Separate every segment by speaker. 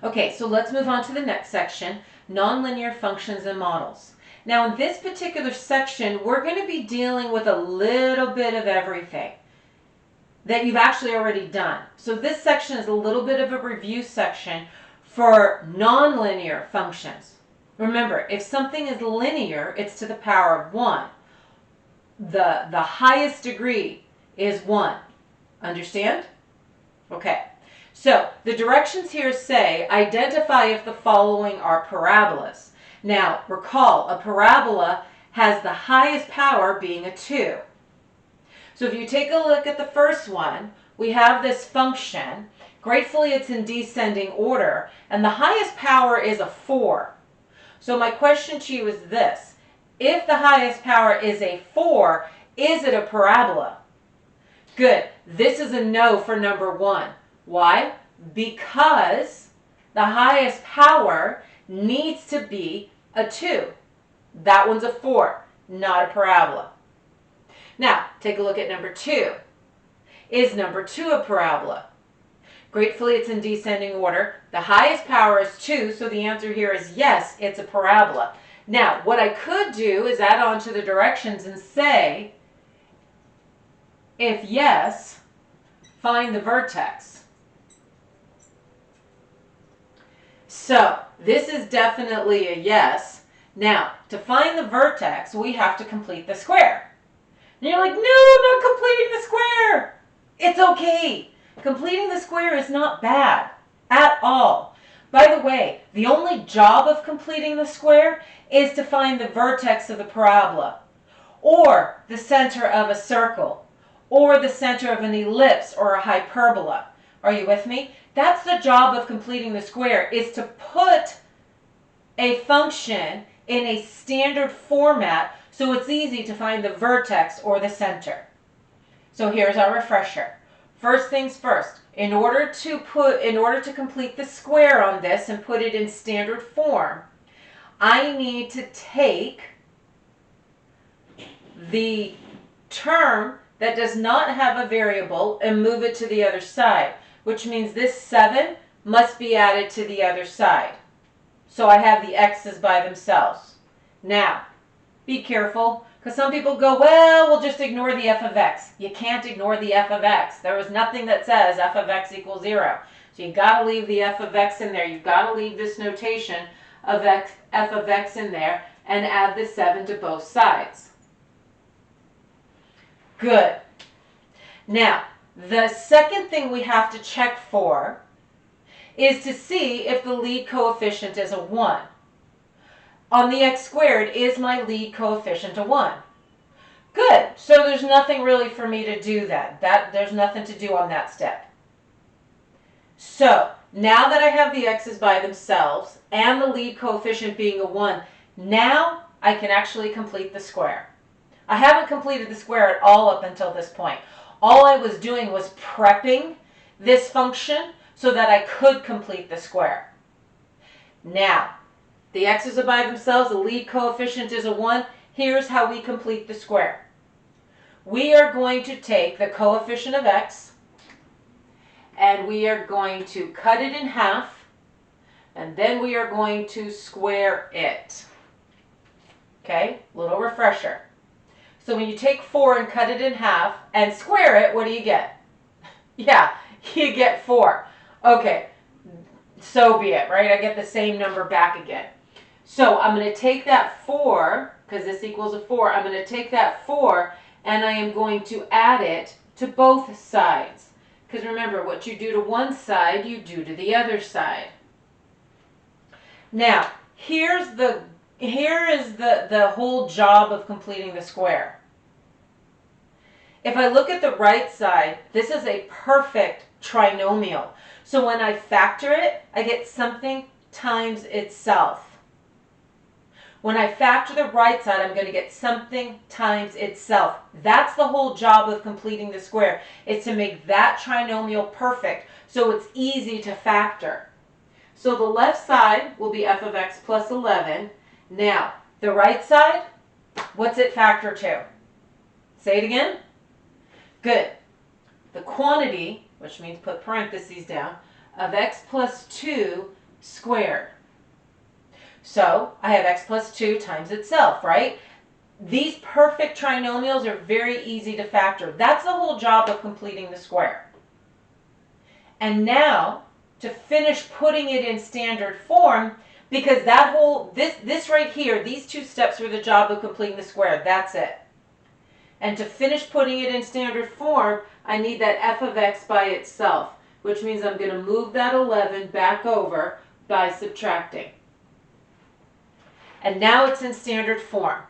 Speaker 1: Okay, so let's move on to the next section, nonlinear functions and models. Now in this particular section, we're going to be dealing with a little bit of everything that you've actually already done. So this section is a little bit of a review section for nonlinear functions. Remember, if something is linear, it's to the power of 1. The highest degree is 1. Understand? Okay. So the directions here say identify if the following are parabolas. Now recall, a parabola has the highest power being a 2. So if you take a look at the first one, we have this function. Gratefully it's in descending order, and the highest power is a 4. So my question to you is this: if the highest power is a 4, is it a parabola? Good. This is a no for number 1. Why? Because the highest power needs to be a 2. That one's a 4, not a parabola. Now, take a look at number 2. Is number 2 a parabola? Gratefully, it's in descending order. The highest power is 2, so the answer here is yes, it's a parabola. Now, what I could do is add on to the directions and say, if yes, find the vertex. So, this is definitely a yes. Now, to find the vertex, we have to complete the square. And you're like, no, I'm not completing the square. It's okay. Completing the square is not bad at all. By the way, the only job of completing the square is to find the vertex of the parabola, or the center of a circle, or the center of an ellipse or a hyperbola. Are you with me? That's the job of completing the square, is to put a function in a standard format so it's easy to find the vertex or the center. So here's our refresher. First things first, in order to complete the square on this and put it in standard form, I need to take the term that does not have a variable and move it to the other side, which means this 7 must be added to the other side. So I have the x's by themselves. Now, be careful, because some people go, well, we'll just ignore the f of x. You can't ignore the f of x. There was nothing that says f of x equals 0. So you've got to leave the f of x in there. You've got to leave this notation of f of x in there and add the 7 to both sides. Good. Now, the second thing we have to check for is to see if the lead coefficient is a 1. On the x squared, is my lead coefficient a 1? Good. So there's nothing really for me to do then. There's nothing to do on that step. So now that I have the x's by themselves and the lead coefficient being a 1, now I can actually complete the square. I haven't completed the square at all up until this point. All I was doing was prepping this function so that I could complete the square. Now, the x's are by themselves, the lead coefficient is a 1. Here's how we complete the square. We are going to take the coefficient of x and we are going to cut it in half, and then we are going to square it. Okay, little refresher. So when you take 4 and cut it in half and square it, what do you get? Yeah, you get 4. Okay, so be it, right? I get the same number back again. So I'm going to take that 4, because this equals a 4, I'm going to take that 4 and I am going to add it to both sides. Because remember, what you do to one side, you do to the other side. Now, here is the whole job of completing the square. If I look at the right side, this is a perfect trinomial. So when I factor it, I get something times itself. When I factor the right side, I'm going to get something times itself. That's the whole job of completing the square, is to make that trinomial perfect so it's easy to factor. So the left side will be f of x plus 11. Now, the right side, what's it factor to? Say it again. Good. The quantity, which means put parentheses down, of x plus 2 squared. So I have x plus 2 times itself, right? These perfect trinomials are very easy to factor. That's the whole job of completing the square. And now, to finish putting it in standard form, because that whole, this right here, these two steps are the job of completing the square. That's it. And to finish putting it in standard form, I need that f of x by itself, which means I'm going to move that 11 back over by subtracting. And now it's in standard form.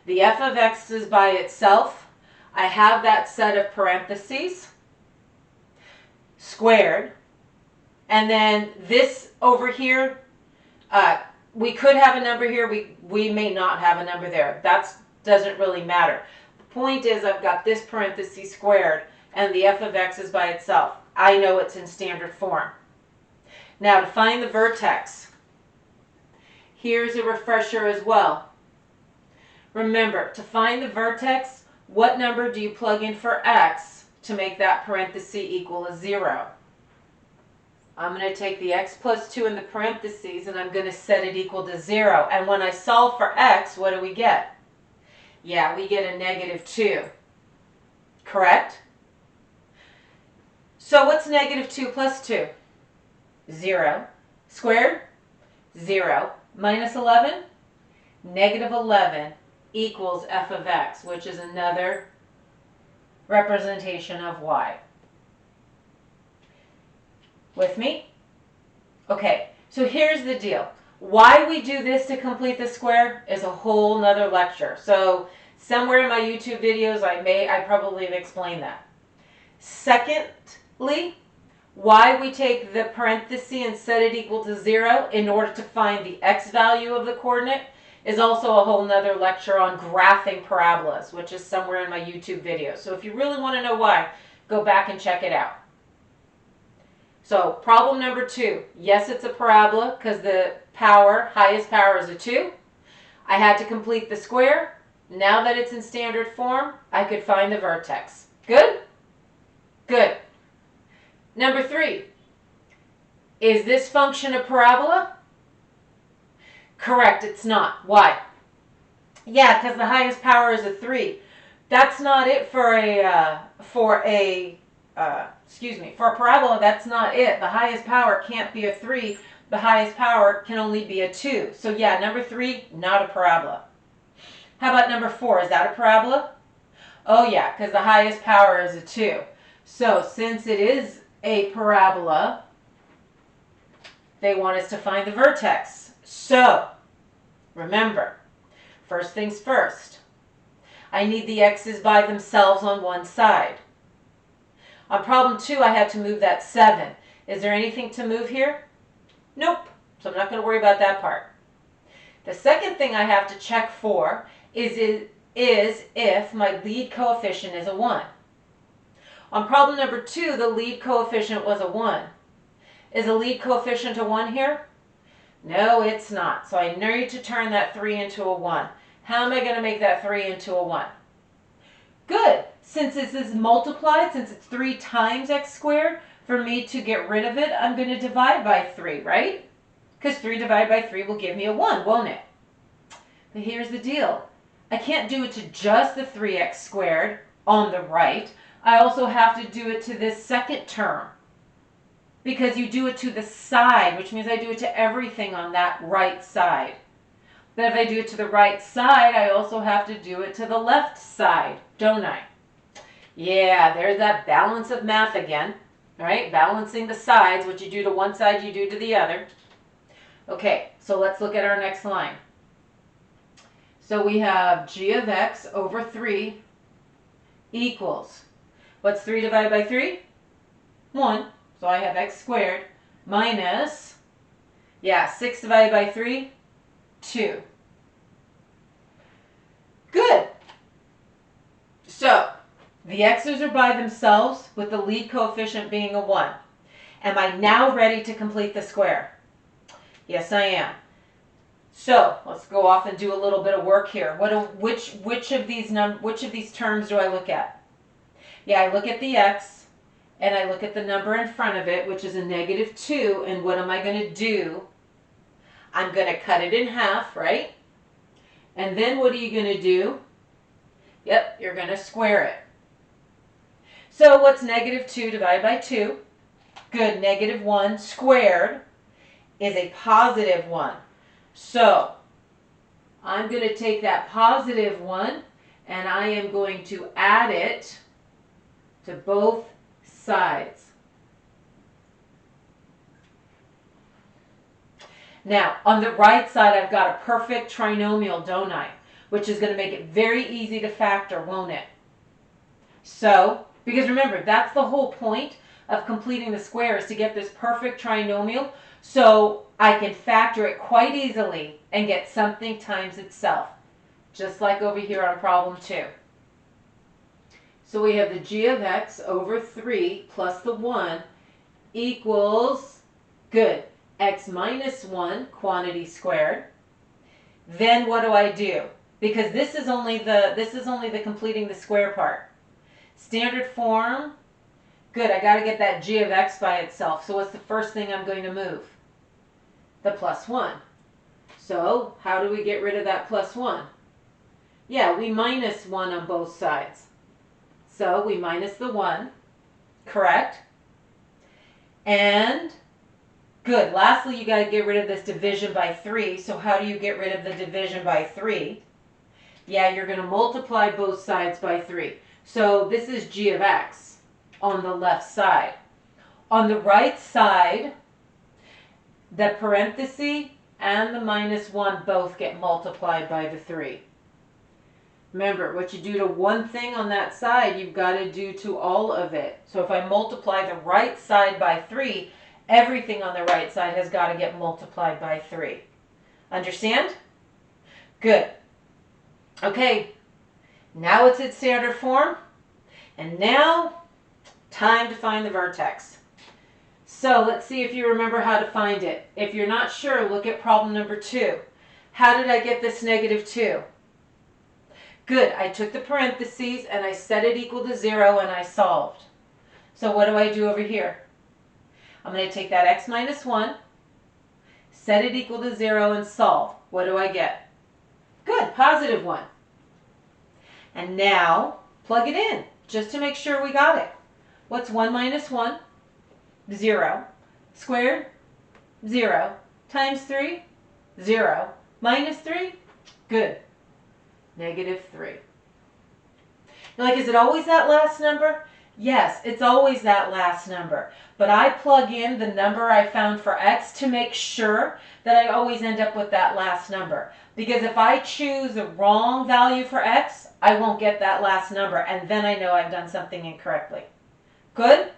Speaker 1: The f of x is by itself. I have that set of parentheses, squared. And then this over here, we could have a number here. We may not have a number there. That doesn't really matter. The point is I've got this parenthesis squared, and the f of x is by itself. I know it's in standard form. Now to find the vertex, here's a refresher as well. Remember, to find the vertex, what number do you plug in for x to make that parenthesis equal a 0? I'm going to take the x plus 2 in the parentheses and I'm going to set it equal to 0. And when I solve for x, what do we get? Yeah, we get a negative 2. Correct? So what's negative 2 plus 2? 0. Squared? 0. Minus 11? Negative 11 equals f of x, which is another representation of y. With me? Okay, so here's the deal. Why we do this to complete the square is a whole nother lecture. So somewhere in my YouTube videos I probably have explained that. Secondly, why we take the parenthesis and set it equal to 0 in order to find the x value of the coordinate is also a whole nother lecture on graphing parabolas, which is somewhere in my YouTube video. So if you really want to know why, go back and check it out. So problem number 2, yes, it's a parabola because the highest power is a 2. I had to complete the square. Now that it's in standard form, I could find the vertex. Good? Good. Number 3, is this function a parabola? Correct, it's not. Why? Yeah, because the highest power is a 3. That's not it for a parabola. That's not it. The highest power can't be a 3. The highest power can only be a 2. So yeah, number 3, not a parabola. How about number 4? Is that a parabola? Oh yeah, because the highest power is a 2. So since it is a parabola, they want us to find the vertex. So remember, first things first, I need the x's by themselves on one side. On problem 2, I had to move that 7. Is there anything to move here? Nope. So I'm not going to worry about that part. The second thing I have to check for is if my lead coefficient is a 1. On problem number 2, the lead coefficient was a 1. Is the lead coefficient a 1 here? No, it's not. So I need to turn that 3 into a 1. How am I going to make that 3 into a 1? Good. Since this is multiplied, since it's 3 times x squared, for me to get rid of it, I'm going to divide by 3, right? Because 3 divided by 3 will give me a 1, won't it? But here's the deal. I can't do it to just the 3x squared on the right. I also have to do it to this second term. Because you do it to the side, which means I do it to everything on that right side. But if I do it to the right side, I also have to do it to the left side, don't I? Yeah, there's that balance of math again, right? Balancing the sides, what you do to one side, you do to the other. Okay, so let's look at our next line. So we have g of x over 3 equals, what's 3 divided by 3? 1. So I have x squared minus, 6 divided by 3, 2. Good. So the x's are by themselves with the lead coefficient being a 1. Am I now ready to complete the square? Yes, I am. So let's go off and do a little bit of work here. Which of these terms do I look at? Yeah, I look at the x. And I look at the number in front of it, which is a negative 2, and what am I going to do I'm going to cut it in half, right? And then what are you going to do? Yep, you're going to square it. So what's negative 2 divided by 2? Good, negative 1 squared is a positive 1. So I'm going to take that positive 1 and I am going to add it to both sides. Now, on the right side, I've got a perfect trinomial, don't I? Which is going to make it very easy to factor, won't it? So, because remember, that's the whole point of completing the square, is to get this perfect trinomial, so I can factor it quite easily and get something times itself, just like over here on problem 2. So we have the g of x over 3 plus the 1 equals, good, x minus 1 quantity squared. Then what do? Because this is only the completing the square part. Standard form, good, I got to get that g of x by itself. So what's the first thing I'm going to move? The plus 1. So how do we get rid of that plus 1? Yeah, we minus 1 on both sides. So we minus the 1, correct? And good, lastly, you got to get rid of this division by 3. So how do you get rid of the division by 3? Yeah, you're going to multiply both sides by 3. So this is g of x on the left side. On the right side, the parenthesis and the minus 1 both get multiplied by the 3. Remember, what you do to one thing on that side, you've got to do to all of it. So if I multiply the right side by 3, everything on the right side has got to get multiplied by 3. Understand? Good. Okay, now it's in standard form. And now, time to find the vertex. So let's see if you remember how to find it. If you're not sure, look at problem number 2. How did I get this negative 2? Good, I took the parentheses and I set it equal to 0 and I solved. So what do I do over here? I'm going to take that x minus 1, set it equal to 0 and solve. What do I get? Good, positive 1. And now, plug it in, just to make sure we got it. What's 1 minus 1? 0. Squared? 0. Times 3? 0. Minus 3? Good. Negative 3. You're like, is it always that last number? Yes, it's always that last number. But I plug in the number I found for x to make sure that I always end up with that last number. Because if I choose the wrong value for x, I won't get that last number. And then I know I've done something incorrectly. Good?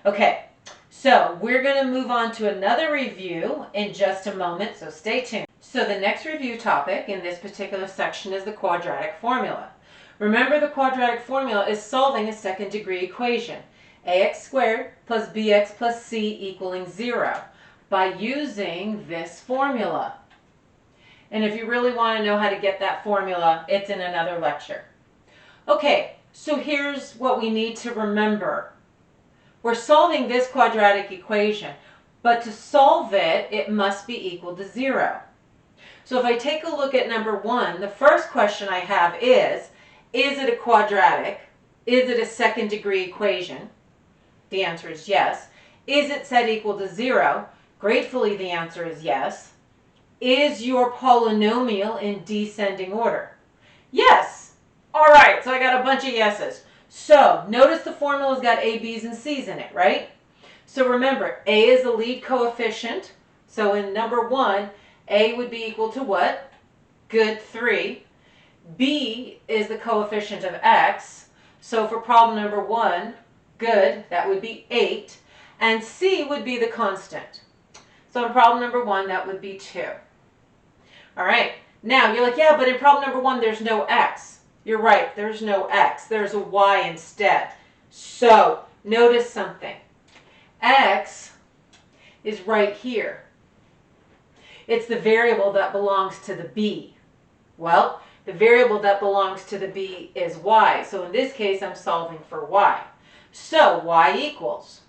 Speaker 1: Okay, so we're going to move on to another review in just a moment, so stay tuned. So the next review topic in this particular section is the quadratic formula. Remember, the quadratic formula is solving a second degree equation, ax squared plus bx plus c equaling 0, by using this formula. And if you really want to know how to get that formula, it's in another lecture. Okay, so here's what we need to remember. We're solving this quadratic equation, but to solve it, it must be equal to 0. So if I take a look at number 1, the first question I have is it a quadratic? Is it a second degree equation? The answer is yes. Is it set equal to 0? Gratefully, the answer is yes. Is your polynomial in descending order? Yes. All right, so I got a bunch of yeses. So notice the formula's got a, b's, and c's in it, right? So remember, a is the lead coefficient. So in number 1, a would be equal to what? Good, 3. B is the coefficient of x. So for problem number 1, good, that would be 8. And c would be the constant. So in problem number 1, that would be 2. All right. Now, you're like, yeah, but in problem number 1, there's no x. You're right, there's no x. There's a y instead. So notice something. X is right here. It's the variable that belongs to the b. Well, the variable that belongs to the b is y. So in this case, I'm solving for y. So y equals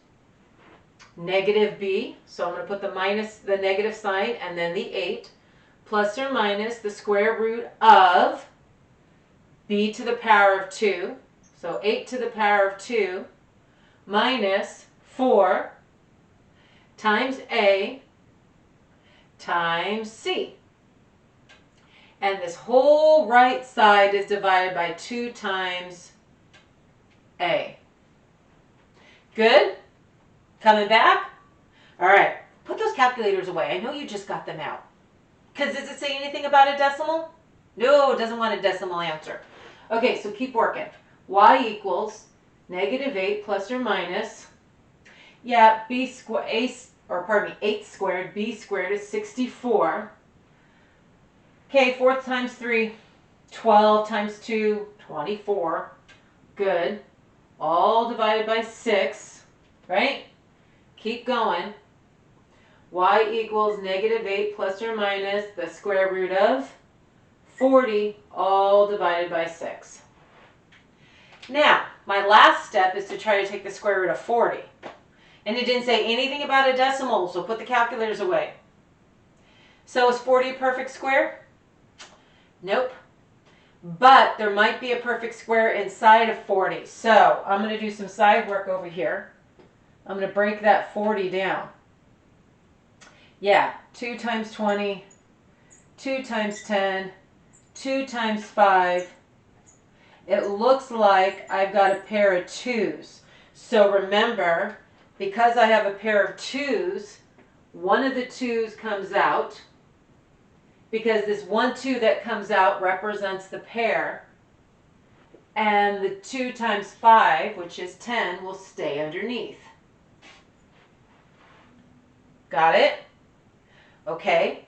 Speaker 1: negative b, so I'm going to put the negative sign and then the 8, plus or minus the square root of b to the power of 2, so 8 to the power of 2, minus 4 times a times c. And this whole right side is divided by 2 times a. Good? Coming back? All right. Put those calculators away. I know you just got them out. Because does it say anything about a decimal? No, it doesn't want a decimal answer. Okay, so keep working. Y equals negative 8 plus or minus, yeah, 8 squared, b squared is 64. Okay, 4 times 3, 12 times 2, 24. Good. All divided by 6, right? Keep going. Y equals negative 8 plus or minus the square root of 40, all divided by 6. Now, my last step is to try to take the square root of 40. And it didn't say anything about a decimal, so put the calculators away. So is 40 a perfect square? Nope. But there might be a perfect square inside of 40. So I'm going to do some side work over here. I'm going to break that 40 down. Yeah, 2 times 20, 2 times 10, 2 times 5. It looks like I've got a pair of 2's. So remember, because I have a pair of 2's, one of the 2's comes out. Because this 1 2 that comes out represents the pair. And the 2 times 5, which is 10, will stay underneath. Got it? Okay.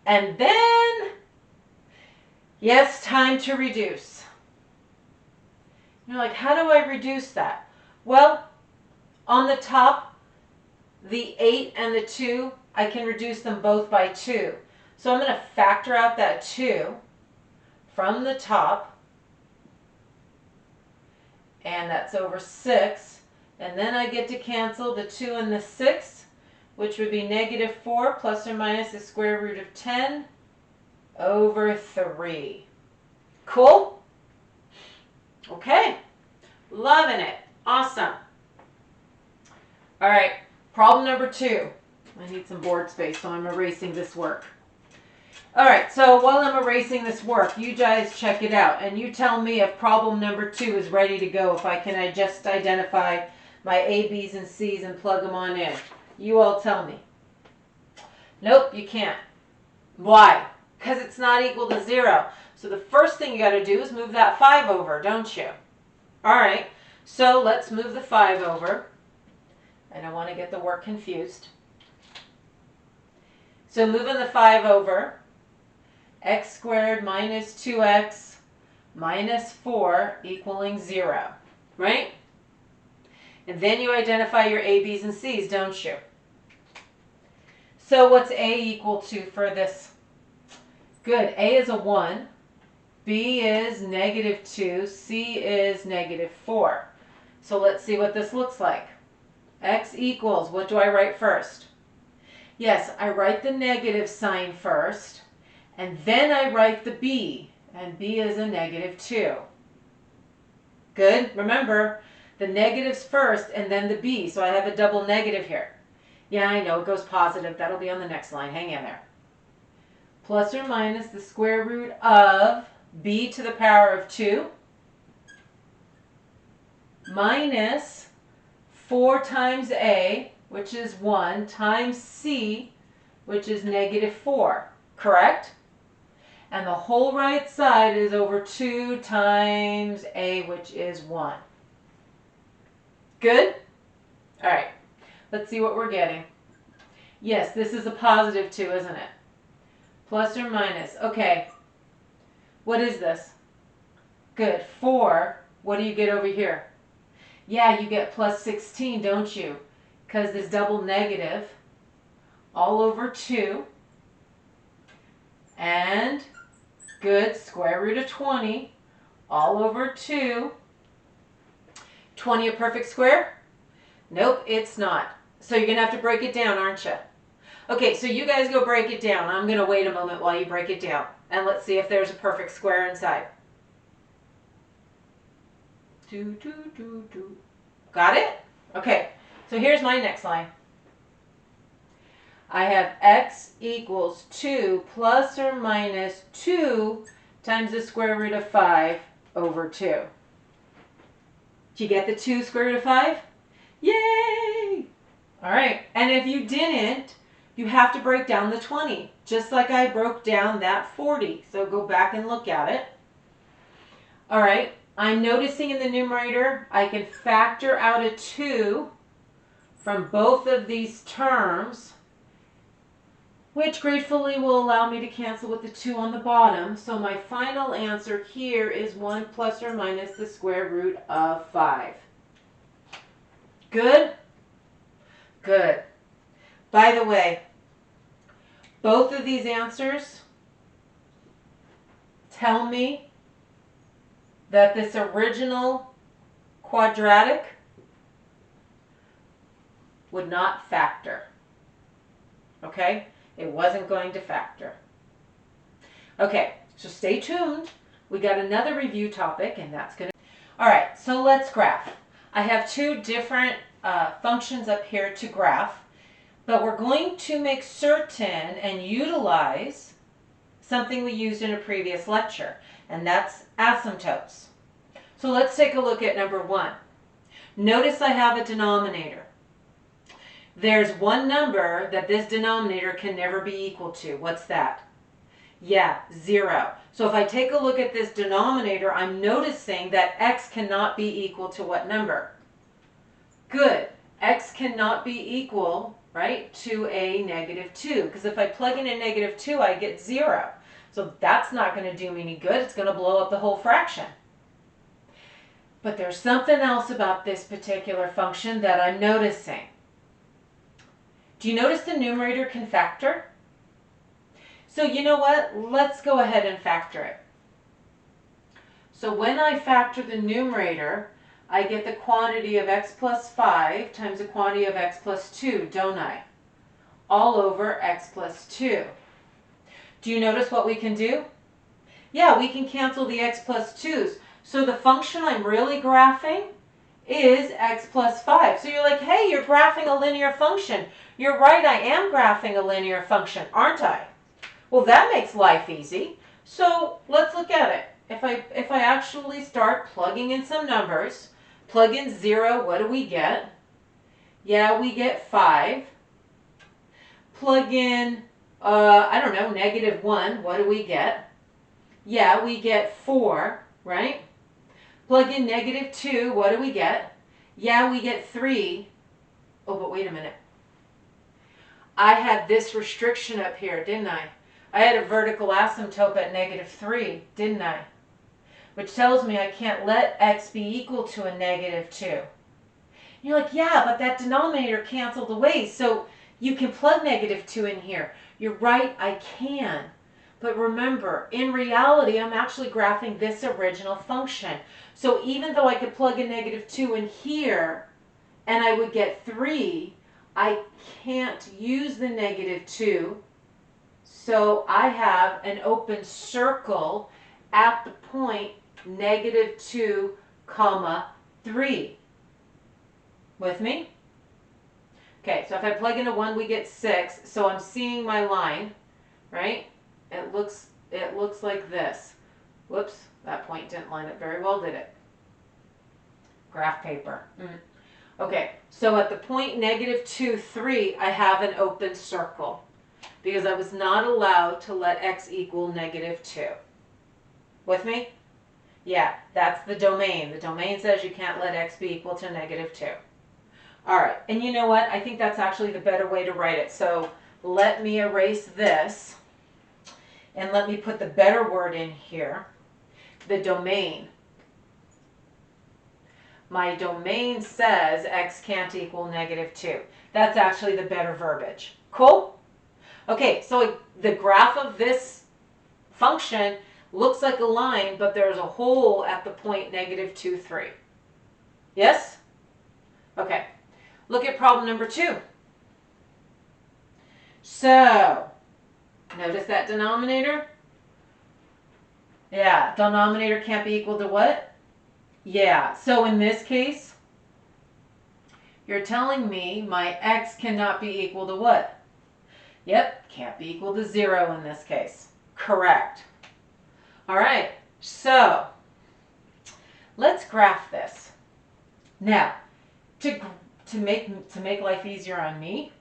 Speaker 1: And then, yes, time to reduce. You're like, how do I reduce that? Well, on the top, the 8 and the 2, I can reduce them both by 2. So I'm going to factor out that 2 from the top, and that's over 6. And then I get to cancel the 2 and the 6, which would be negative 4 plus or minus the square root of 10 over 3. Cool? Okay. Loving it. Awesome. All right. Problem number 2. I need some board space, so I'm erasing this work. All right, so while I'm erasing this work, you guys check it out, and you tell me if problem number 2 is ready to go, if I can just identify my A, B's, and C's and plug them on in. You all tell me. Nope, you can't. Why? Because it's not equal to 0. So the first thing you got to do is move that 5 over, don't you? All right, so let's move the 5 over. I don't want to get the work confused. So moving the 5 over, x squared minus 2x minus 4 equaling 0, right? And then you identify your A, B's, and C's, don't you? So what's A equal to for this? Good. A is a 1. B is negative 2. C is negative 4. So let's see what this looks like. X equals, what do I write first? Yes, I write the negative sign first. And then I write the B, and B is a negative 2. Good? Remember, the negatives first and then the B, so I have a double negative here. Yeah, I know, it goes positive. That'll be on the next line. Hang in there. Plus or minus the square root of B to the power of 2 minus 4 times A, which is 1, times C, which is negative 4. Correct? And the whole right side is over 2 times A, which is 1. Good? All right. Let's see what we're getting. Yes, this is a positive 2, isn't it? Plus or minus. Okay. What is this? Good. 4. What do you get over here? Yeah, you get plus 16, don't you? Because this double negative all over 2. And good, square root of 20 all over 2. 20 a perfect square? Nope, it's not. So you're going to have to break it down, aren't you? Okay, so you guys go break it down. I'm going to wait a moment while you break it down. And let's see if there's a perfect square inside. Got it? Okay, so here's my next line. I have x equals 2 plus or minus 2 times the square root of 5 over 2. Did you get the 2 square root of 5? Yay! All right, and if you didn't, you have to break down the 20, just like I broke down that 40. So go back and look at it. All right, I'm noticing in the numerator, I can factor out a 2 from both of these terms, which gratefully will allow me to cancel with the 2 on the bottom. So my final answer here is 1 plus or minus the square root of 5. Good? Good. By the way, both of these answers tell me that this original quadratic would not factor. Okay? It wasn't going to factor. Okay, so stay tuned. We got another review topic, and that's going to... All right, so let's graph. I have two different functions up here to graph, but we're going to make certain and utilize something we used in a previous lecture, and that's asymptotes. So let's take a look at number 1. Notice I have a denominator. There's one number that this denominator can never be equal to. What's that? Yeah, 0. So if I take a look at this denominator, I'm noticing that x cannot be equal to what number? Good. X cannot be equal, right, to a negative 2. Because if I plug in a negative 2, I get 0. So that's not going to do me any good. It's going to blow up the whole fraction. But there's something else about this particular function that I'm noticing. Do you notice the numerator can factor? So you know what? Let's go ahead and factor it. So when I factor the numerator, I get the quantity of x plus 5 times the quantity of x plus 2, don't I? All over x plus 2. Do you notice what we can do? Yeah, we can cancel the x plus 2's. So the function I'm really graphing is x plus 5. So you're like, hey, you're graphing a linear function. You're right, I am graphing a linear function, aren't I? Well, that makes life easy. So let's look at it. If I actually start plugging in some numbers, plug in 0, what do we get? Yeah, we get 5. Plug in, I don't know, negative 1, what do we get? Yeah, we get 4, right? Plug in negative 2, what do we get? Yeah, we get 3. Oh, but wait a minute. I had this restriction up here, didn't I? I had a vertical asymptote at negative 3, didn't I? Which tells me I can't let x be equal to a negative 2. You're like, yeah, but that denominator canceled away, so you can plug negative 2 in here. You're right, I can. But remember, in reality, I'm actually graphing this original function. So even though I could plug a negative 2 in here, and I would get 3, I can't use the negative 2. So I have an open circle at the point negative 2, comma 3. With me? Okay, so if I plug in a 1, we get 6. So I'm seeing my line, right? It looks like this. Whoops, that point didn't line up very well, did it? Graph paper. Okay, so at the point negative 2, 3, I have an open circle because I was not allowed to let x equal negative 2. With me? Yeah, that's the domain. The domain says you can't let x be equal to negative 2. All right, and you know what? I think that's actually the better way to write it. So let me erase this and let me put the better word in here. The domain. My domain says x can't equal negative 2. That's actually the better verbiage. Cool? Okay, so the graph of this function looks like a line, but there's a hole at the point negative 2, 3. Yes? Okay. Look at problem number 2. So, notice that denominator? Yeah, denominator can't be equal to what? Yeah, so in this case, you're telling me my x cannot be equal to what? Yep, can't be equal to 0 in this case. Correct. All right, so let's graph this. Now, to make life easier on me,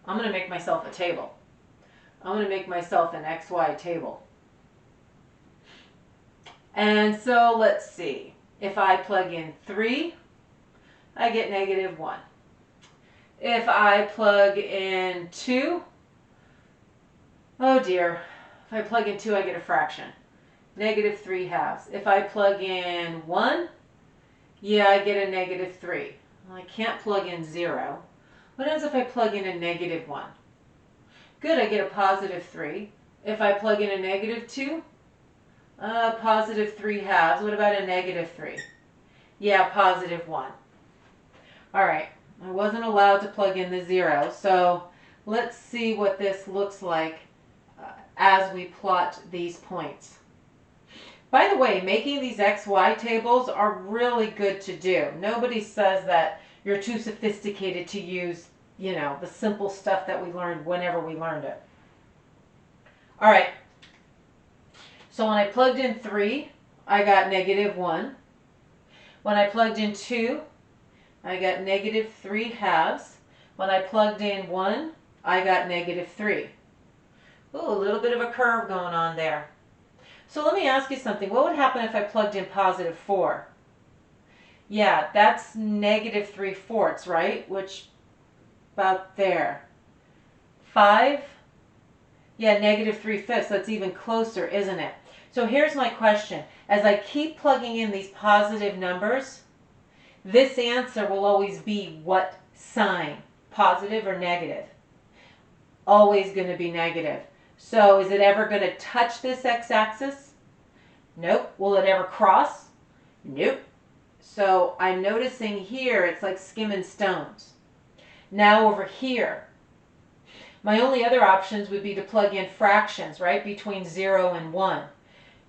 Speaker 1: I'm going to make myself a table. I'm going to make myself an XY table. And so let's see. If I plug in 3, I get -1. If I plug in 2, oh dear. If I plug in 2, I get a fraction. -3/2. If I plug in 1, yeah, I get a -3. Well, I can't plug in 0. What happens if I plug in a -1? Good, I get a +3. If I plug in a -2, +3/2. What about a -3? Yeah, +1. All right, I wasn't allowed to plug in the 0, so let's see what this looks like as we plot these points. By the way, making these XY tables are really good to do. Nobody says that you're too sophisticated to use, you know, the simple stuff that we learned whenever we learned it. All right. So when I plugged in 3, I got -1. When I plugged in 2, I got -3/2. When I plugged in 1, I got -3. Ooh, a little bit of a curve going on there. So let me ask you something. What would happen if I plugged in +4? Yeah, that's -3/4, right? Which, about there. 5? Yeah, -3/5. That's even closer, isn't it? So here's my question. As I keep plugging in these positive numbers, this answer will always be what sign? Positive or negative? Always going to be negative. So is it ever going to touch this x-axis? Nope. Will it ever cross? Nope. So I'm noticing here it's like skimming stones. Now over here, my only other options would be to plug in fractions, right, between 0 and 1.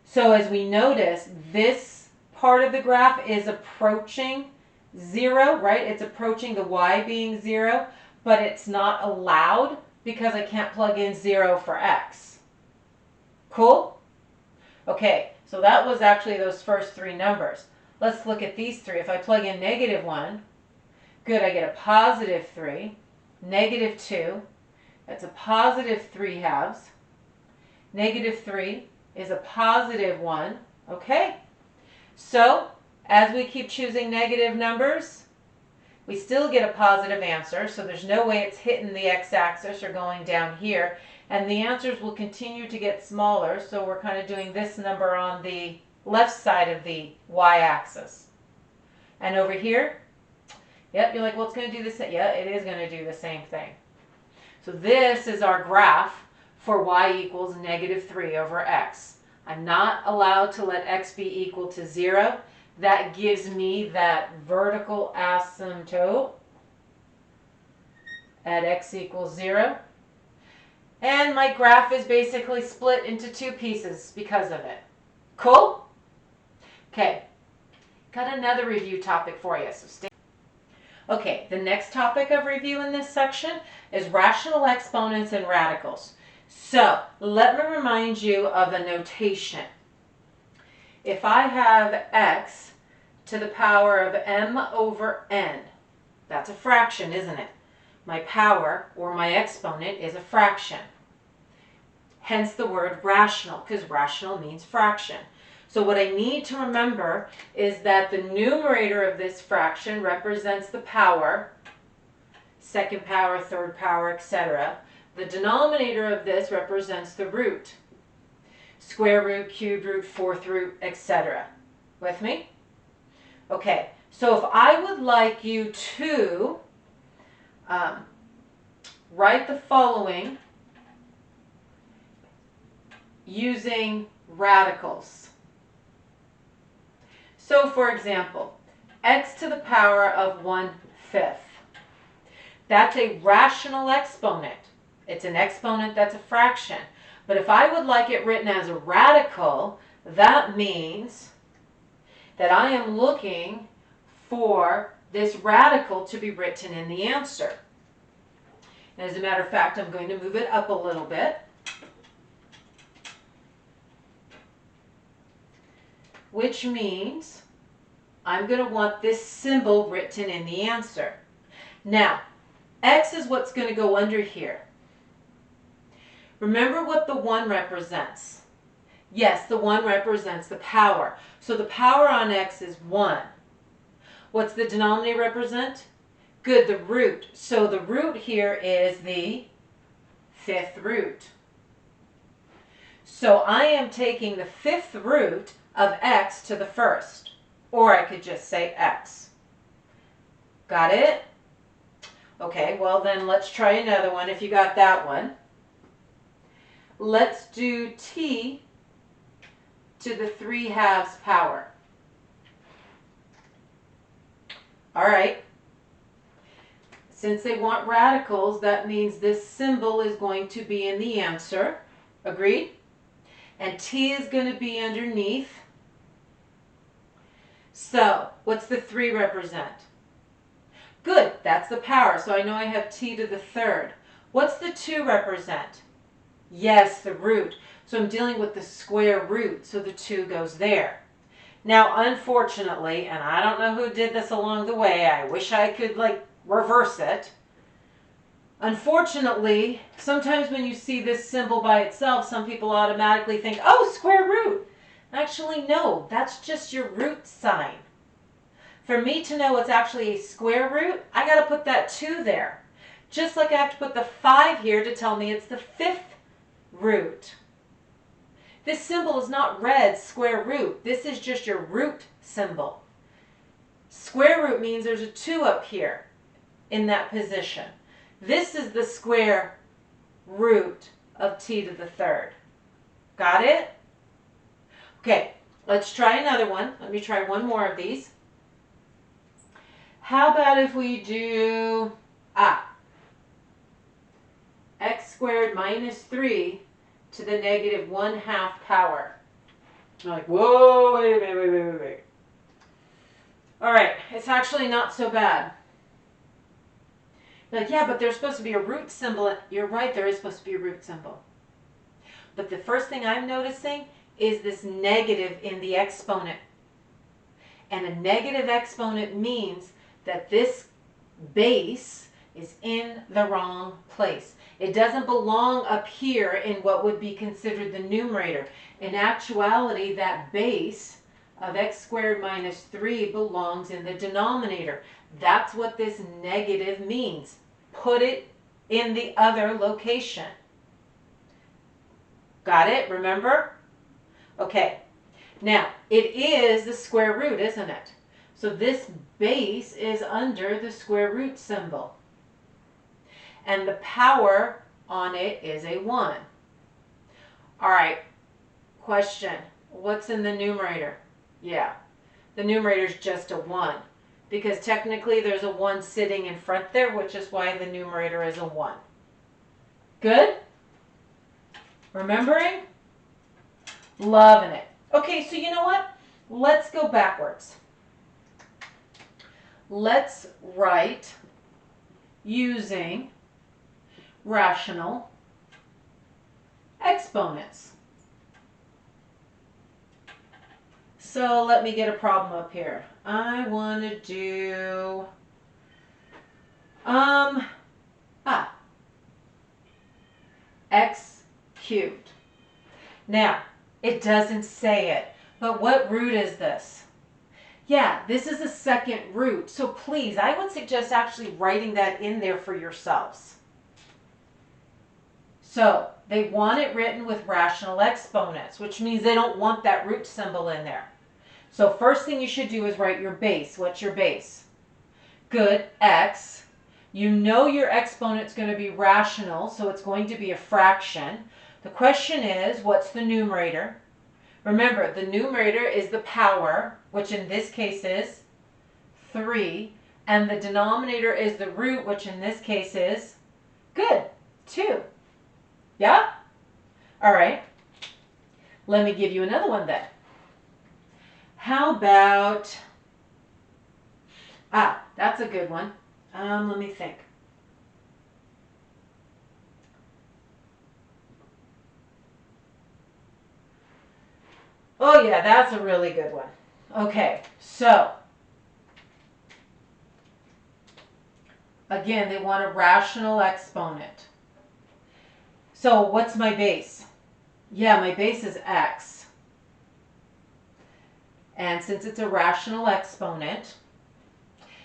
Speaker 1: So as we notice, this part of the graph is approaching 0, right? It's approaching the y being 0, but it's not allowed because I can't plug in 0 for x. Cool? Okay, so that was actually those first 3 numbers. Let's look at these 3. If I plug in -1, good, I get a +3. -2, that's a +3/2. -3 is a +1. Okay, so as we keep choosing negative numbers, we still get a positive answer, so there's no way it's hitting the x-axis or going down here, and the answers will continue to get smaller, so we're kind of doing this number on the left side of the y-axis. And over here, yep, you're like, well, it's going to do the same. Yeah, it is going to do the same thing. So this is our graph for y equals -3 over x. I'm not allowed to let x be equal to 0. That gives me that vertical asymptote at x equals 0. And my graph is basically split into 2 pieces because of it. Cool? Okay, got another review topic for you, so stay. Okay, the next topic of review in this section is rational exponents and radicals. So, let me remind you of the notation. If I have x to the power of m over n, that's a fraction, isn't it? My power, or my exponent, is a fraction. Hence the word rational, because rational means fraction. So what I need to remember is that the numerator of this fraction represents the power, second power, third power, etc. The denominator of this represents the root, square root, cube root, fourth root, etc. With me? Okay, so if I would like you to write the following using radicals. So for example, x to the power of 1/5. That's a rational exponent. It's an exponent that's a fraction. But if I would like it written as a radical, that means that I am looking for this radical to be written in the answer. And as a matter of fact, I'm going to move it up a little bit. Which means I'm going to want this symbol written in the answer. Now, x is what's going to go under here. Remember what the 1 represents. Yes, the 1 represents the power. So the power on x is 1. What's the denominator represent? Good, the root. So the root here is the 5th root. So I am taking the 5th root of x to the 1st. Or I could just say x. Got it? Okay, well then let's try another one if you got that one. Let's do t to the 3/2 power. All right. Since they want radicals, that means this symbol is going to be in the answer. Agreed? And t is going to be underneath. So, what's the 3 represent? Good, that's the power. So I know I have t to the 3rd. What's the 2 represent? Yes, the root. So I'm dealing with the square root, so the 2 goes there. Now, unfortunately, and I don't know who did this along the way, I wish I could reverse it. Unfortunately, sometimes when you see this symbol by itself, some people automatically think, oh, square root. Actually, no, that's just your root sign. For me to know it's actually a square root, I got to put that 2 there. Just like I have to put the 5 here to tell me it's the 5th root. This symbol is not read square root. This is just your root symbol. Square root means there's a 2 up here in that position. This is the square root of t to the 3rd. Got it? Okay, let's try another one. Let me try one more of these. How about if we do x squared minus 3 to the negative 1/2 power. I'm like, whoa, wait. All right, it's actually not so bad. Like, yeah, but there's supposed to be a root symbol. You're right, there is supposed to be a root symbol. But the first thing I'm noticing is this negative in the exponent. And a negative exponent means that this base is in the wrong place. It doesn't belong up here in what would be considered the numerator. In actuality, that base of x squared minus 3 belongs in the denominator. That's what this negative means. Put it in the other location. Got it? Remember? Okay. Now, it is the square root, isn't it? So this base is under the square root symbol. And the power on it is a 1. All right. Question. What's in the numerator? Yeah. The numerator is just a 1. Because technically there's a 1 sitting in front there, which is why the numerator is a 1. Good? Remembering? Loving it. Okay, so you know what? Let's go backwards. Let's write using rational exponents. So let me get a problem up here. I want to do x cubed. Now, it doesn't say it, but what root is this? Yeah, this is a second root. So please, I would suggest actually writing that in there for yourselves. So they want it written with rational exponents, which means they don't want that root symbol in there. So first thing you should do is write your base. What's your base? Good, x. You know your exponent's going to be rational, so it's going to be a fraction. The question is, what's the numerator? Remember, the numerator is the power, which in this case is 3, and the denominator is the root, which in this case is, good, 2. Yeah? All right. Let me give you another one then. How about, that's a good one. Let me think. Oh yeah, that's a really good one. Okay, so again, they want a rational exponent. So what's my base? Yeah, my base is x. And since it's a rational exponent,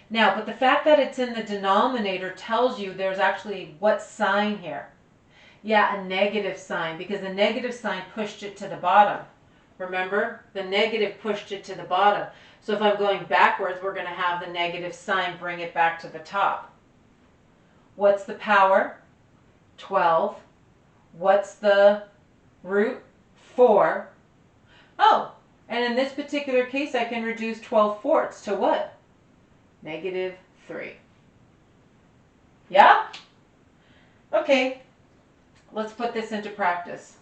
Speaker 1: now, but the fact that it's in the denominator tells you there's actually what sign here? Yeah, a negative sign, because the negative sign pushed it to the bottom. Remember? The negative pushed it to the bottom. So if I'm going backwards, we're going to have the negative sign bring it back to the top. What's the power? 12. What's the root? 4. Oh, and in this particular case, I can reduce 12/4 to what? -3. Yeah? Okay, let's put this into practice.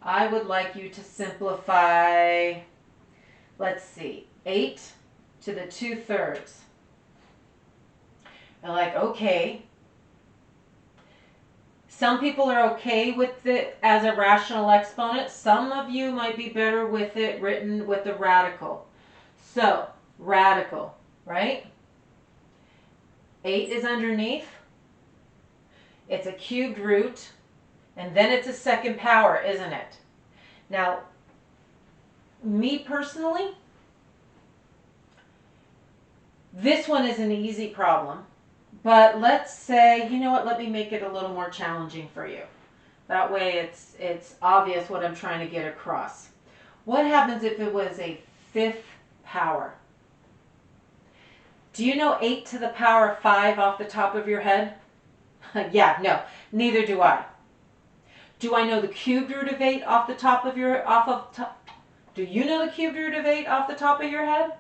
Speaker 1: I would like you to simplify, let's see, 8 to the 2/3. I'm like, okay. Some people are okay with it as a rational exponent. Some of you might be better with it written with the radical. So, radical, right? 8 is underneath. It's a cubed root. And then it's a second power, isn't it? Now, me personally, this one is an easy problem. But let's say, you know what, let me make it a little more challenging for you. That way it's obvious what I'm trying to get across. What happens if it was a 5th power? Do you know 8 to the power of 5 off the top of your head? Yeah, no, neither do I. Do I know the cubed root of 8 off the top of your, do you know the cubed root of 8 off the top of your head?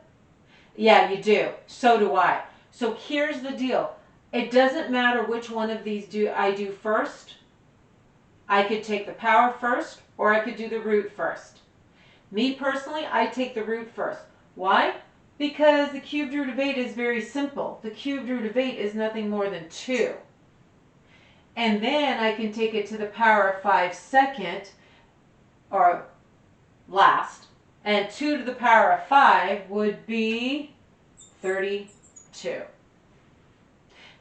Speaker 1: Yeah, you do. So do I. So here's the deal. It doesn't matter which one of these I do first. I could take the power first, or I could do the root first. Me personally, I take the root first. Why? Because the cubed root of 8 is very simple. The cubed root of 8 is nothing more than 2. And then I can take it to the power of 5 second, or last, and 2 to the power of 5 would be 32.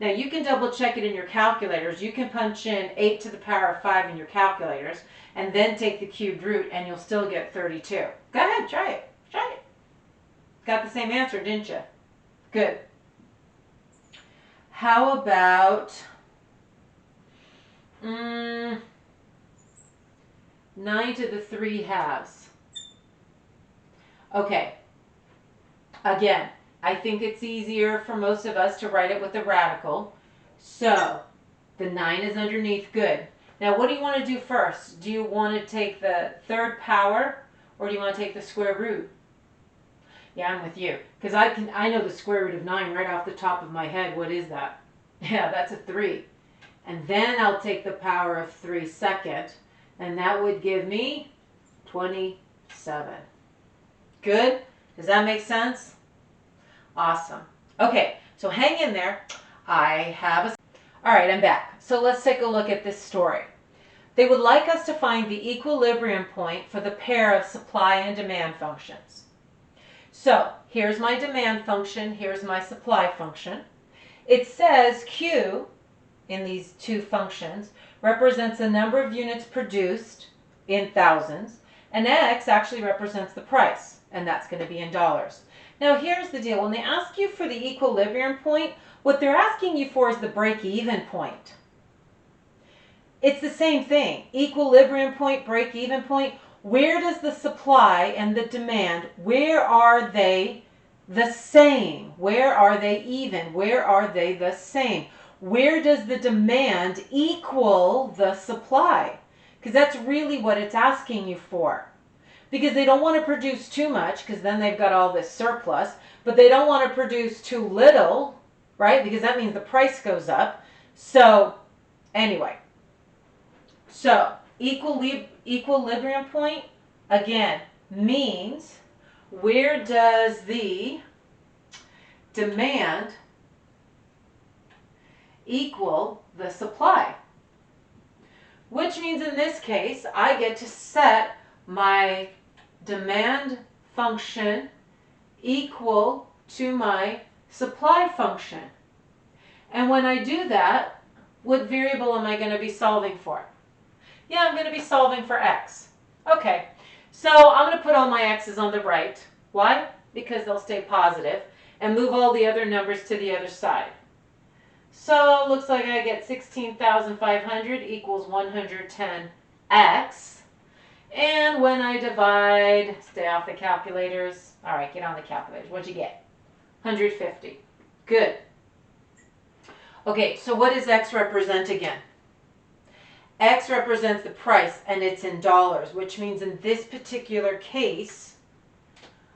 Speaker 1: Now you can double check it in your calculators. You can punch in 8 to the power of 5 in your calculators and then take the cubed root and you'll still get 32. Go ahead, try it. Try it. Got the same answer, didn't you? Good. How about 9 to the 3/2? Okay. Again, I think it's easier for most of us to write it with the radical. So, the 9 is underneath, good. Now what do you want to do first? Do you want to take the 3rd power or do you want to take the square root? Yeah, I'm with you. Because I know the square root of 9 right off the top of my head. What is that? Yeah, that's a 3. And then I'll take the power of 3 second. And that would give me 27. Good? Does that make sense? Awesome. Okay, so hang in there. All right, I'm back. So let's take a look at this story. They would like us to find the equilibrium point for the pair of supply and demand functions. So here's my demand function, here's my supply function. It says Q in these two functions represents the number of units produced in thousands, and X actually represents the price, and that's going to be in dollars. Now here's the deal. When they ask you for the equilibrium point, what they're asking you for is the break-even point. It's the same thing. Equilibrium point, break-even point. Where does the supply and the demand, where are they the same? Where are they even? Where are they the same? Where does the demand equal the supply? Because that's really what it's asking you for. because they don't want to produce too much because then they've got all this surplus, but they don't want to produce too little, right? Because that means the price goes up. So anyway, so equilibrium point, again, means where does the demand equal the supply? Which means in this case, I get to set my demand function equal to my supply function. And when I do that, what variable am I going to be solving for? Yeah, I'm going to be solving for x. Okay, so I'm going to put all my x's on the right. Why? Because they'll stay positive, and move all the other numbers to the other side. So it looks like I get 16,500 equals 110x. And when I divide, stay off the calculators. All right, get on the calculators. What'd you get? 150. Good. Okay, so what does x represent again? X represents the price, and it's in dollars, which means in this particular case,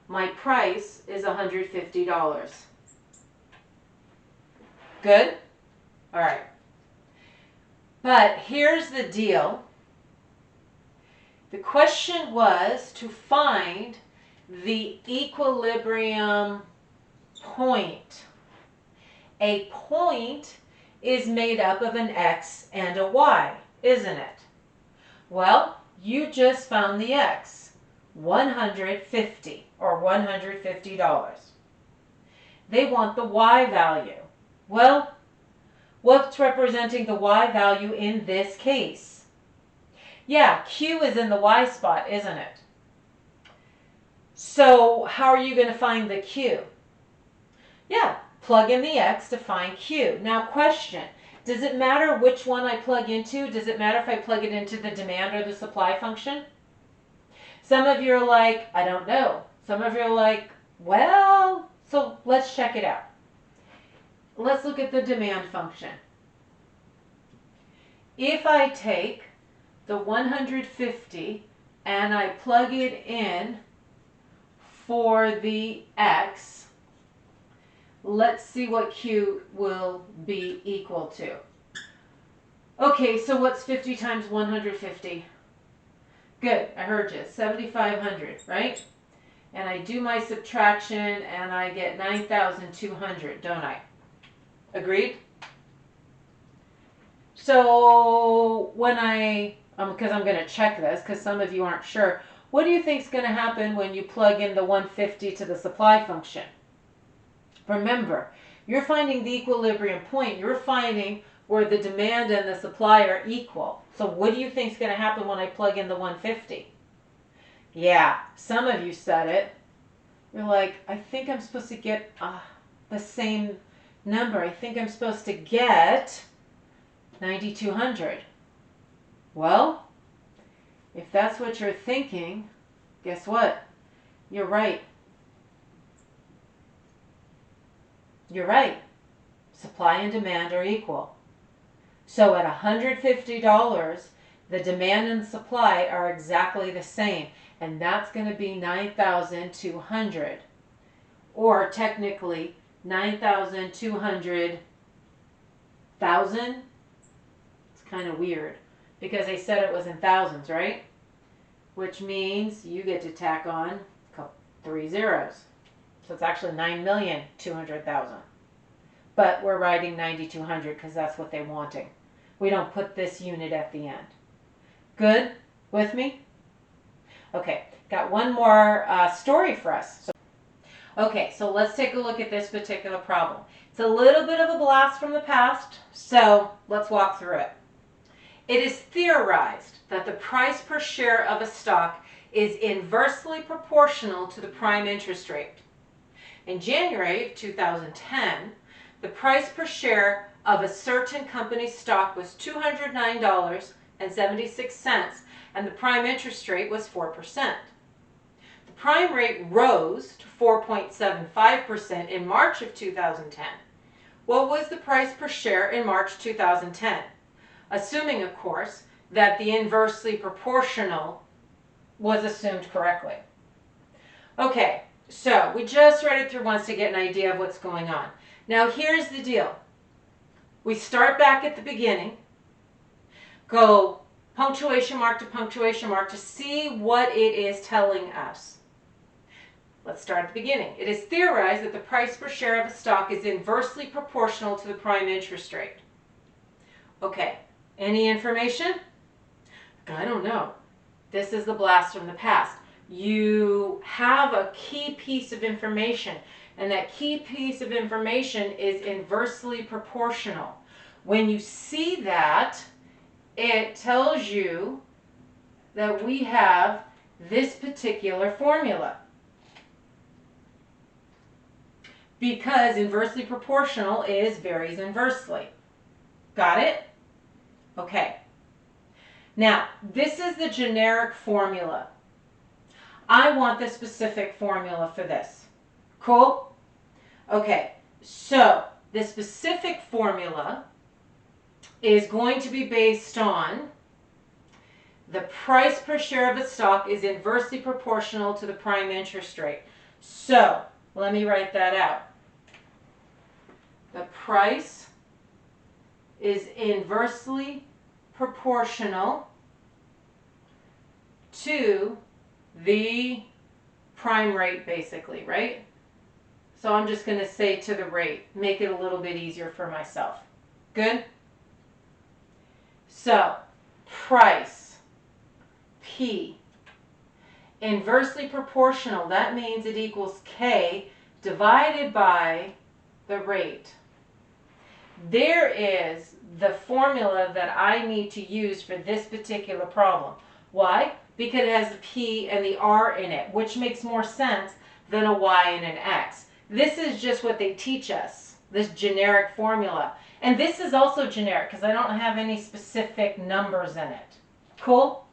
Speaker 1: my price is $150. Good? All right. But here's the deal. The question was to find the equilibrium point. A point is made up of an x and a y, isn't it? Well, you just found the x, 150 or $150. They want the y value. Well, what's representing the y value in this case? Yeah, Q is in the y spot, isn't it? So how are you going to find the Q? Yeah, plug in the x to find Q. Now question, does it matter which one I plug into? Does it matter if I plug it into the demand or the supply function? Some of you are like, I don't know. Some of you are like, well, so let's check it out. Let's look at the demand function. If I take the 150 and I plug it in for the x, let's see what Q will be equal to. Okay, so what's 50 times 150? Good, I heard you, 7,500, right? And I do my subtraction and I get 9,200, don't I? Agreed? So when because I'm going to check this because some of you aren't sure, what do you think is going to happen when you plug in the 150 to the supply function? Remember, you're finding the equilibrium point. You're finding where the demand and the supply are equal. So what do you think is going to happen when I plug in the 150? Yeah, some of you said it. You're like, I think I'm supposed to get the same number. I think I'm supposed to get 9,200. Well, if that's what you're thinking, guess what? You're right. You're right. Supply and demand are equal. So at $150, the demand and supply are exactly the same. And that's going to be 9,200. Or technically, 9,200,000. It's kind of weird because they said it was in thousands, right? Which means you get to tack on 3 zeros. So it's actually 9,200,000. But we're writing 9,200 because that's what they're wanting. We don't put this unit at the end. Good? With me? Okay, got one more story for us. Okay, so let's take a look at this particular problem. It's a little bit of a blast from the past, so let's walk through it. It is theorized that the price per share of a stock is inversely proportional to the prime interest rate. In January of 2010, the price per share of a certain company's stock was $209.76, and the prime interest rate was 4%. The prime rate rose to 4.75% in March of 2010. What was the price per share in March 2010? Assuming, of course, that the inversely proportional was assumed correctly. Okay, so we just read it through once to get an idea of what's going on. Now here's the deal. We start back at the beginning, go punctuation mark to see what it is telling us. Let's start at the beginning. It is theorized that the price per share of a stock is inversely proportional to the prime interest rate. Okay, any information? I don't know. This is the blast from the past. You have a key piece of information, and that key piece of information is inversely proportional. When you see that, it tells you that we have this particular formula. Because inversely proportional is varies inversely. Got it? Okay. Now, this is the generic formula. I want the specific formula for this. Cool? Okay, so the specific formula is going to be based on the price per share of a stock is inversely proportional to the prime interest rate. So, let me write that out. The price is inversely proportional to the prime rate, basically, right? So I'm just going to say to the rate, make it a little bit easier for myself. Good? So, price, P, inversely proportional, that means it equals K divided by the rate. There is the formula that I need to use for this particular problem. Why? Because it has the P and the R in it, which makes more sense than a Y and an X. This is just what they teach us, this generic formula. And this is also generic because I don't have any specific numbers in it. Cool?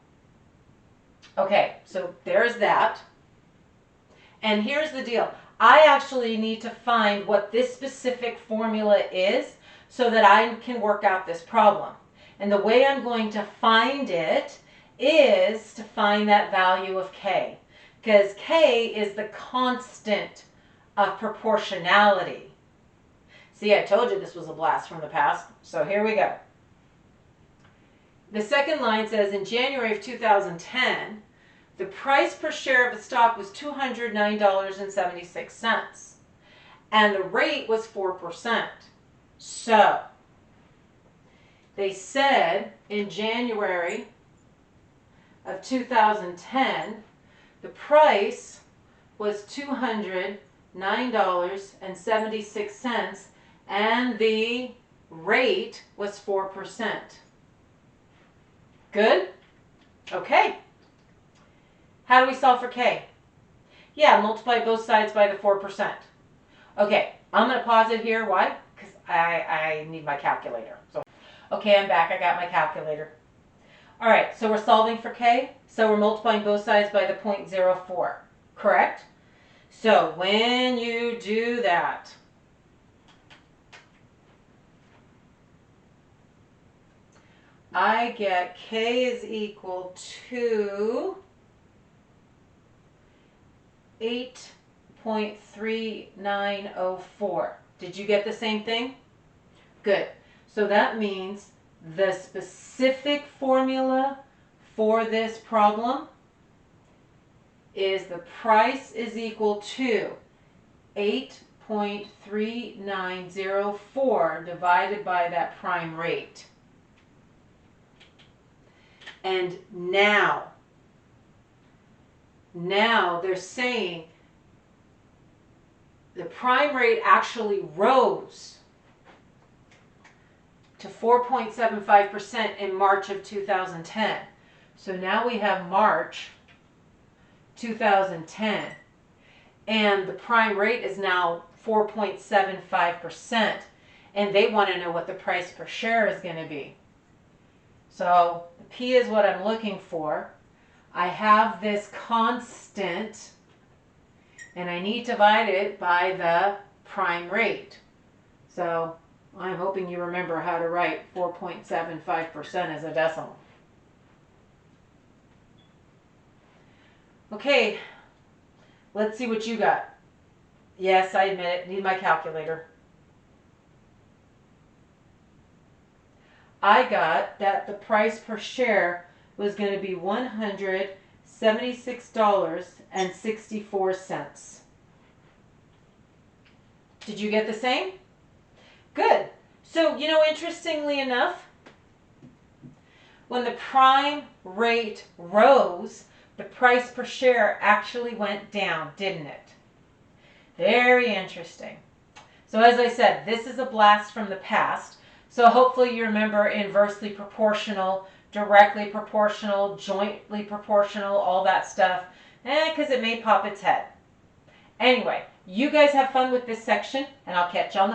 Speaker 1: Okay, so there's that. And here's the deal. I actually need to find what this specific formula is so that I can work out this problem. And the way I'm going to find it is to find that value of K. Because K is the constant of proportionality. See, I told you this was a blast from the past. So here we go. The second line says, in January of 2010, the price per share of a stock was $209.76. And the rate was 4%. So, they said in January of 2010, the price was $209.76 and the rate was 4%. Good? Okay. How do we solve for K? Yeah, multiply both sides by the 4%. Okay, I'm going to pause it here. Why? Because I need my calculator. So, okay, I'm back. I got my calculator. All right, so we're solving for K. So we're multiplying both sides by the 0.04. Correct? So when you do that, I get K is equal to 8.3904. Did you get the same thing? Good. So that means the specific formula for this problem is the price is equal to 8.3904 divided by that prime rate. And now they're saying the prime rate actually rose to 4.75% in March of 2010. So now we have March 2010 and the prime rate is now 4.75%, and they want to know what the price per share is going to be. So the P is what I'm looking for. I have this constant and I need to divide it by the prime rate. So I'm hoping you remember how to write 4.75% as a decimal. Okay, let's see what you got. Yes, I admit it. Need my calculator. I got that the price per share was going to be $176.64. Did you get the same? Good. So, interestingly enough, when the prime rate rose, the price per share actually went down, didn't it? Very interesting. So as I said, this is a blast from the past. So hopefully you remember inversely proportional, directly proportional, jointly proportional, all that stuff, because it may pop its head. Anyway, you guys have fun with this section, and I'll catch you on the flip.